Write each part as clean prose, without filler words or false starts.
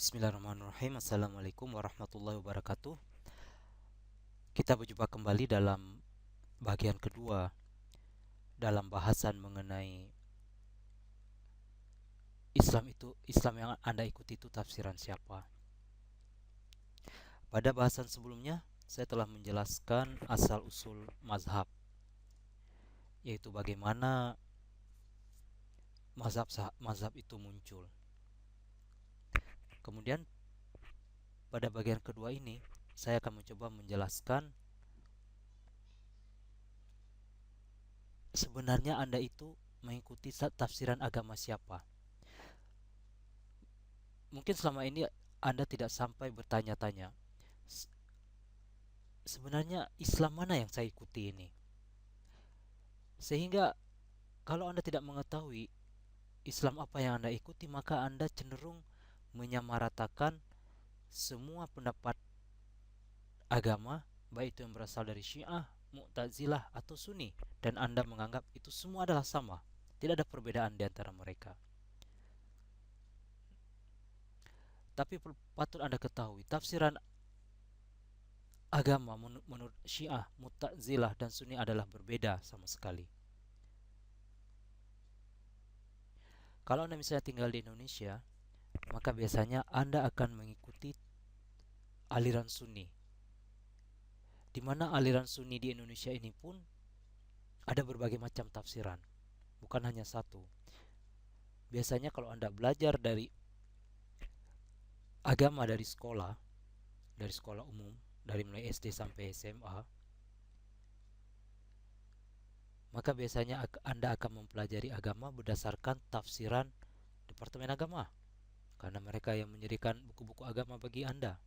Bismillahirrahmanirrahim. Assalamualaikum warahmatullahi wabarakatuh. Kita berjumpa kembali dalam bagian kedua dalam bahasan mengenai Islam yang Anda ikuti itu tafsiran siapa. Pada bahasan sebelumnya saya telah menjelaskan asal usul mazhab, yaitu bagaimana mazhab itu muncul. Kemudian pada bagian kedua ini saya akan mencoba menjelaskan sebenarnya Anda itu mengikuti tafsiran agama siapa. Mungkin selama ini Anda tidak sampai bertanya-tanya, sebenarnya Islam mana yang saya ikuti ini? Sehingga kalau Anda tidak mengetahui Islam apa yang Anda ikuti, maka Anda cenderung menyamaratakan semua pendapat agama, baik itu yang berasal dari Syiah, Mu'tazilah, atau Sunni, dan Anda menganggap itu semua adalah sama. Tidak ada perbedaan di antara mereka. Tapi patut Anda ketahui, tafsiran agama menurut Syiah, Mu'tazilah, dan Sunni adalah berbeda sama sekali. Kalau Anda misalnya tinggal di Indonesia, maka biasanya Anda akan mengikuti aliran Sunni. Di mana aliran Sunni di Indonesia ini pun ada berbagai macam tafsiran, bukan hanya satu. Biasanya kalau Anda belajar dari agama dari sekolah umum, dari mulai SD sampai SMA, maka biasanya Anda akan mempelajari agama berdasarkan tafsiran Departemen Agama, karena mereka yang menyediakan buku-buku agama bagi Anda.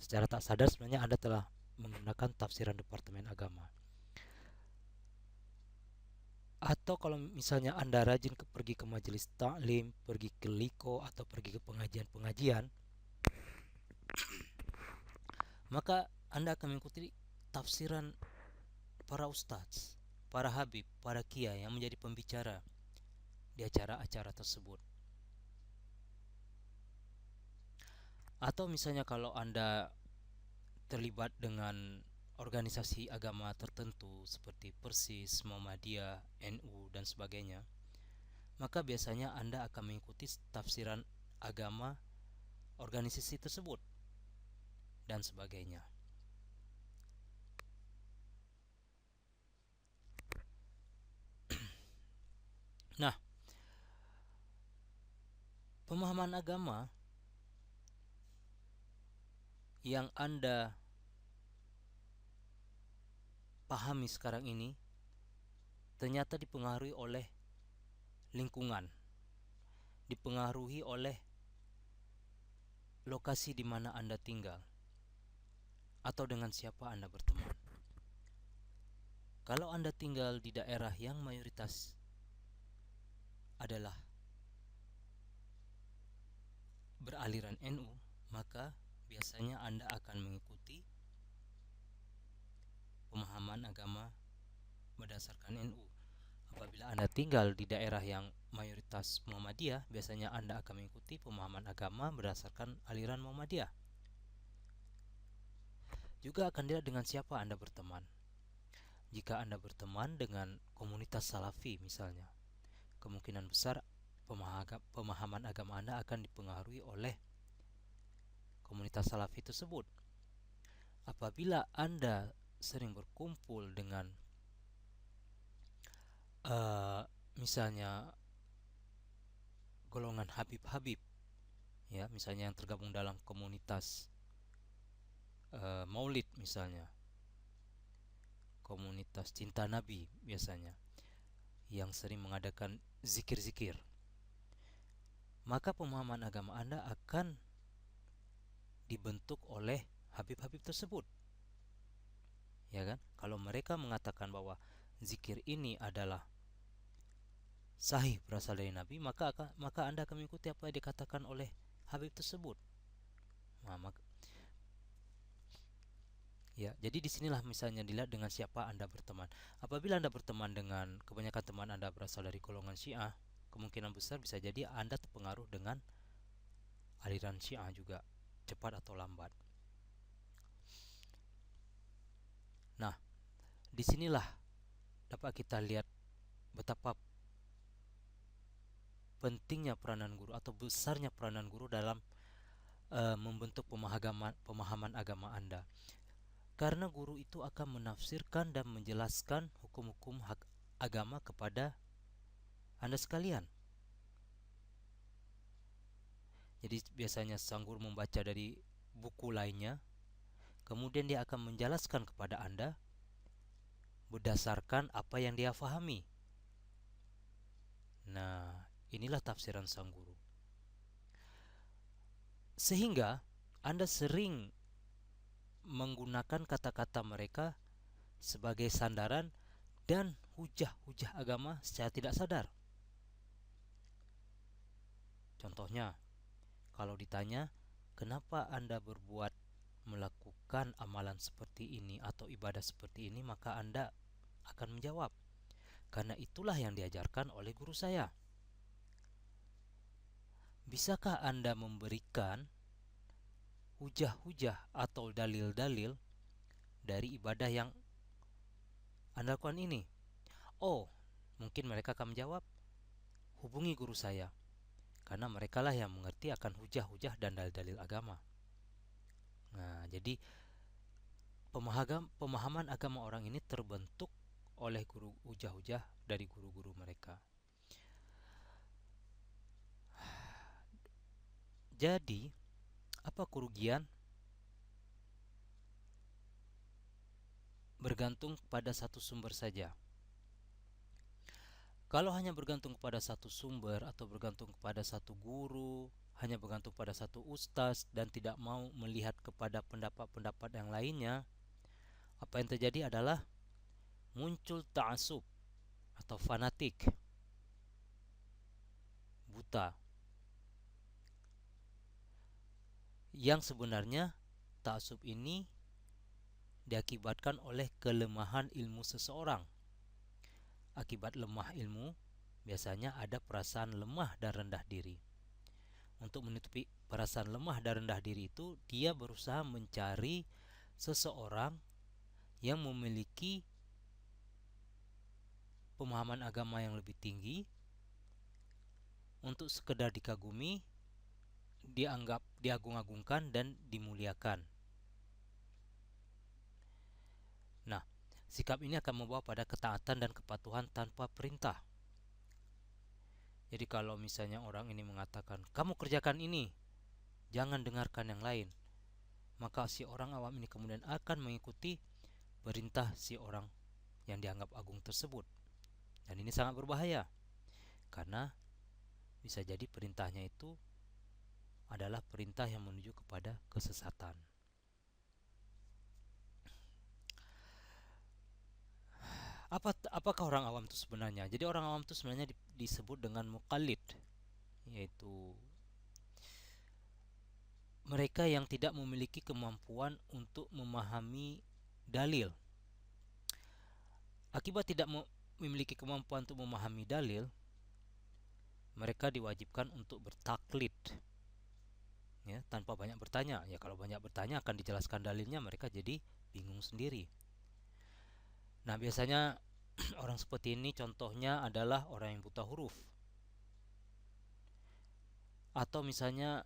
Secara tak sadar sebenarnya Anda telah menggunakan tafsiran Departemen Agama. Atau kalau misalnya Anda rajin pergi ke majelis taklim, pergi ke liko, atau pergi ke pengajian-pengajian, maka Anda akan mengikuti tafsiran para ustadz, para habib, para kiai yang menjadi pembicara di acara-acara tersebut. Atau misalnya kalau Anda terlibat dengan organisasi agama tertentu seperti Persis, Muhammadiyah, NU, dan sebagainya, maka biasanya Anda akan mengikuti tafsiran agama organisasi tersebut dan sebagainya. Nah, pemahaman agama yang Anda pahami sekarang ini ternyata dipengaruhi oleh lingkungan, dipengaruhi oleh lokasi di mana Anda tinggal, atau dengan siapa Anda berteman. Kalau Anda tinggal di daerah yang mayoritas adalah beraliran NU, maka biasanya Anda akan mengikuti pemahaman agama berdasarkan NU. Apabila Anda tinggal di daerah yang mayoritas Muhammadiyah, biasanya Anda akan mengikuti pemahaman agama berdasarkan aliran Muhammadiyah. Juga akan dilihat dengan siapa Anda berteman. Jika Anda berteman dengan komunitas Salafi misalnya, kemungkinan besar pemahaman agama Anda akan dipengaruhi oleh komunitas Salafi tersebut. Apabila Anda sering berkumpul dengan misalnya golongan Habib-Habib, ya, misalnya yang tergabung dalam komunitas Maulid misalnya, komunitas cinta Nabi biasanya, yang sering mengadakan zikir-zikir, maka pemahaman agama Anda akan dibentuk oleh Habib-Habib tersebut. Ya kan? Kalau mereka mengatakan bahwa zikir ini adalah sahih berasal dari Nabi, maka Anda akan mengikuti apa yang dikatakan oleh Habib tersebut. Nah, ya, jadi disinilah misalnya dilihat dengan siapa Anda berteman. Apabila Anda berteman dengan kebanyakan teman Anda berasal dari golongan Syiah, kemungkinan besar bisa jadi Anda terpengaruh dengan aliran Syiah juga, cepat atau lambat. Nah, disinilah dapat kita lihat betapa pentingnya peranan guru atau besarnya peranan guru dalam membentuk pemahaman agama Anda. Karena guru itu akan menafsirkan dan menjelaskan hukum-hukum agama kepada Anda sekalian. Jadi biasanya sang guru membaca dari buku lainnya, kemudian dia akan menjelaskan kepada Anda berdasarkan apa yang dia fahami. Nah, inilah tafsiran sang guru. Sehingga Anda sering menggunakan kata-kata mereka sebagai sandaran dan hujah-hujah agama secara tidak sadar. Contohnya, kalau ditanya, kenapa Anda melakukan amalan seperti ini atau ibadah seperti ini, maka Anda akan menjawab, karena itulah yang diajarkan oleh guru saya. Bisakah Anda memberikan hujah-hujah atau dalil-dalil dari ibadah yang Anda lakukan ini? Oh, mungkin mereka akan menjawab, hubungi guru saya, karena merekalah yang mengerti akan hujah-hujah dan dalil-dalil agama. Nah, jadi pemahaman agama orang ini terbentuk oleh guru hujah-hujah dari guru-guru mereka. Jadi, apa kerugian bergantung pada satu sumber saja? Kalau hanya bergantung kepada satu sumber atau bergantung kepada satu guru, hanya bergantung pada satu ustaz dan tidak mau melihat kepada pendapat-pendapat yang lainnya, apa yang terjadi adalah muncul ta'assub atau fanatik, buta. Yang sebenarnya ta'assub ini diakibatkan oleh kelemahan ilmu seseorang. Akibat lemah ilmu, biasanya ada perasaan lemah dan rendah diri. Untuk menutupi perasaan lemah dan rendah diri itu, dia berusaha mencari seseorang yang memiliki pemahaman agama yang lebih tinggi untuk sekedar dikagumi, dianggap diagung-agungkan dan dimuliakan. Nah, sikap ini akan membawa pada ketaatan dan kepatuhan tanpa perintah. Jadi kalau misalnya orang ini mengatakan, kamu kerjakan ini, jangan dengarkan yang lain, maka si orang awam ini kemudian akan mengikuti perintah si orang yang dianggap agung tersebut. Dan ini sangat berbahaya, karena bisa jadi perintahnya itu adalah perintah yang menuju kepada kesesatan. Apakah orang awam itu sebenarnya? Jadi orang awam itu sebenarnya disebut dengan muqallid, yaitu mereka yang tidak memiliki kemampuan untuk memahami dalil. Akibat tidak memiliki kemampuan untuk memahami dalil, mereka diwajibkan untuk bertaklid, ya, tanpa banyak bertanya. Ya, kalau banyak bertanya akan dijelaskan dalilnya, mereka jadi bingung sendiri. Nah, biasanya orang seperti ini contohnya adalah orang yang buta huruf, atau misalnya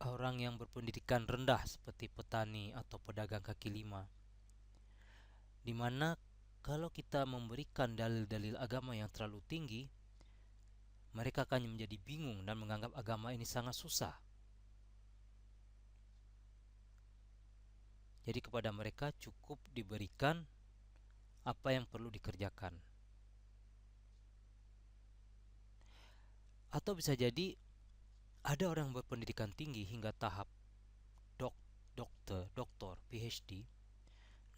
orang yang berpendidikan rendah seperti petani atau pedagang kaki lima, di mana kalau kita memberikan dalil-dalil agama yang terlalu tinggi, mereka akan menjadi bingung dan menganggap agama ini sangat susah. Jadi kepada mereka cukup diberikan apa yang perlu dikerjakan. Atau bisa jadi ada orang berpendidikan tinggi hingga tahap doktor, PhD,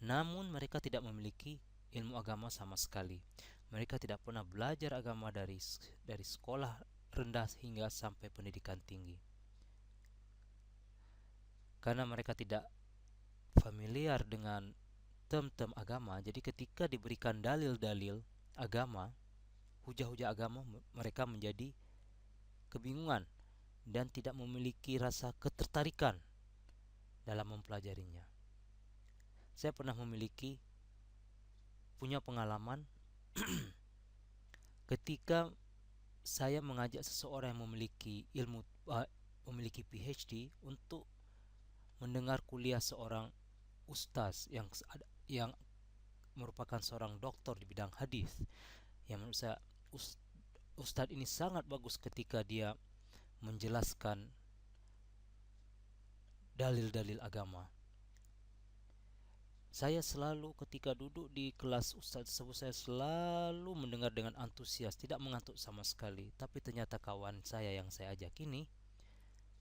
namun mereka tidak memiliki ilmu agama sama sekali. Mereka tidak pernah belajar agama dari sekolah rendah hingga sampai pendidikan tinggi. Karena mereka tidak familiar dengan term-term agama, jadi ketika diberikan dalil-dalil agama, hujah-hujah agama, mereka menjadi kebingungan dan tidak memiliki rasa ketertarikan dalam mempelajarinya. Saya pernah punya pengalaman ketika saya mengajak seseorang yang memiliki PhD untuk mendengar kuliah seorang ustaz yang merupakan seorang doktor di bidang hadis, yang menurut saya ustadz ini sangat bagus ketika dia menjelaskan dalil-dalil agama. Saya selalu ketika duduk di kelas ustadz tersebut, saya selalu mendengar dengan antusias, tidak mengantuk sama sekali. Tapi ternyata kawan saya yang saya ajak ini,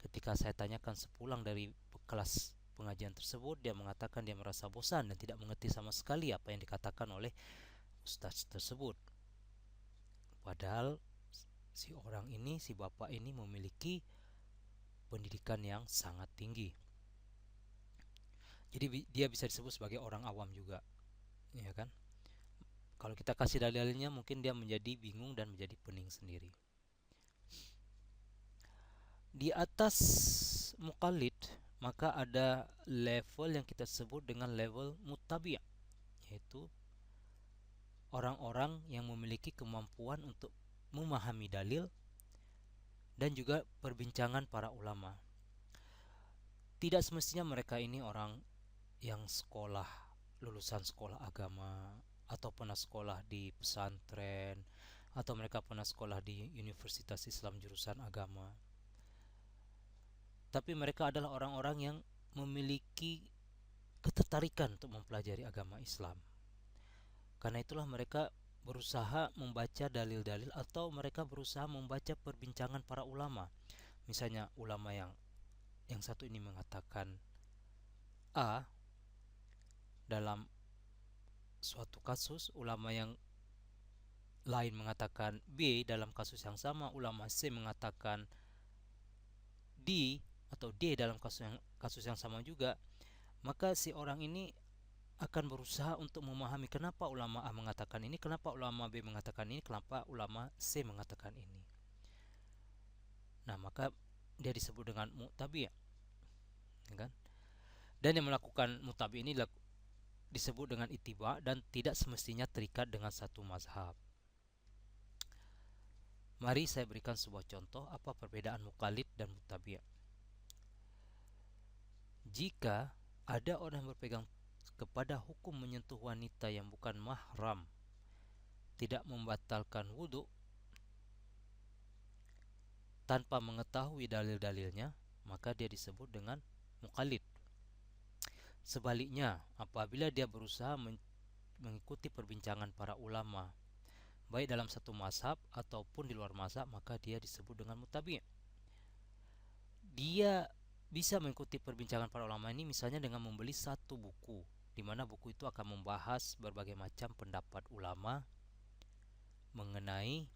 ketika saya tanyakan sepulang dari kelas pengajian tersebut, dia mengatakan dia merasa bosan dan tidak mengerti sama sekali apa yang dikatakan oleh ustadz tersebut. Padahal si bapak ini memiliki pendidikan yang sangat tinggi. Jadi dia bisa disebut sebagai orang awam juga, ya kan? Kalau kita kasih dalilnya mungkin dia menjadi bingung dan menjadi pening sendiri. Di atas muqallid maka ada level yang kita sebut dengan level muttabi', yaitu orang-orang yang memiliki kemampuan untuk memahami dalil dan juga perbincangan para ulama. Tidak semestinya mereka ini orang yang lulusan sekolah agama, atau pernah sekolah di pesantren, atau mereka pernah sekolah di Universitas Islam jurusan agama. Tapi mereka adalah orang-orang yang memiliki ketertarikan untuk mempelajari agama Islam. Karena itulah mereka berusaha membaca dalil-dalil, atau mereka berusaha membaca perbincangan para ulama. Misalnya ulama yang satu ini mengatakan A dalam suatu kasus, ulama yang lain mengatakan B dalam kasus yang sama, ulama C mengatakan D atau D dalam kasus yang sama juga, maka si orang ini akan berusaha untuk memahami kenapa ulama A mengatakan ini, kenapa ulama B mengatakan ini, kenapa ulama C mengatakan ini. Nah, maka dia disebut dengan muttabi', kan? Dan yang melakukan muttabi' ini disebut dengan ittiba' dan tidak semestinya terikat dengan satu mazhab. Mari saya berikan sebuah contoh apa perbedaan muqallid dan muttabi'. Jika ada orang yang berpegang kepada hukum menyentuh wanita yang bukan mahram tidak membatalkan wudhu tanpa mengetahui dalil-dalilnya, maka dia disebut dengan muqallid. Sebaliknya, apabila dia berusaha mengikuti perbincangan para ulama, baik dalam satu mazhab ataupun di luar mazhab, maka dia disebut dengan muttabi'. Dia bisa mengikuti perbincangan para ulama ini misalnya dengan membeli satu buku, di mana buku itu akan membahas berbagai macam pendapat ulama mengenai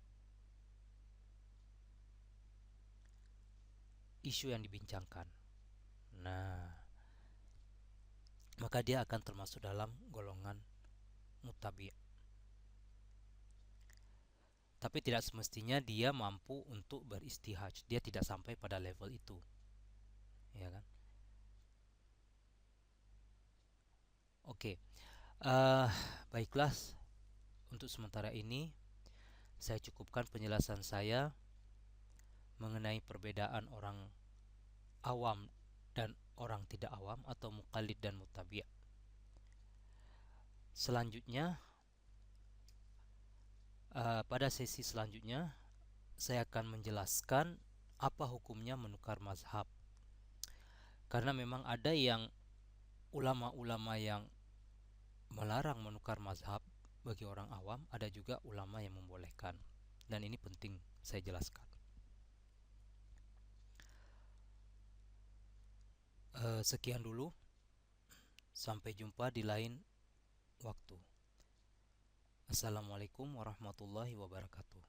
isu yang dibincangkan. Nah, maka dia akan termasuk dalam golongan muttabi'. Tapi tidak semestinya dia mampu untuk beristihaj. Dia tidak sampai pada level itu, ya kan? Oke, baiklah. Untuk sementara ini saya cukupkan penjelasan saya mengenai perbedaan orang awam dan orang tidak awam, atau muqallid dan muttabi'. Selanjutnya, pada sesi selanjutnya saya akan menjelaskan apa hukumnya menukar mazhab. Karena memang ada yang ulama-ulama yang melarang menukar mazhab bagi orang awam, ada juga ulama yang membolehkan. Dan ini penting saya jelaskan. Sekian dulu. Sampai jumpa di lain waktu. Assalamualaikum warahmatullahi wabarakatuh.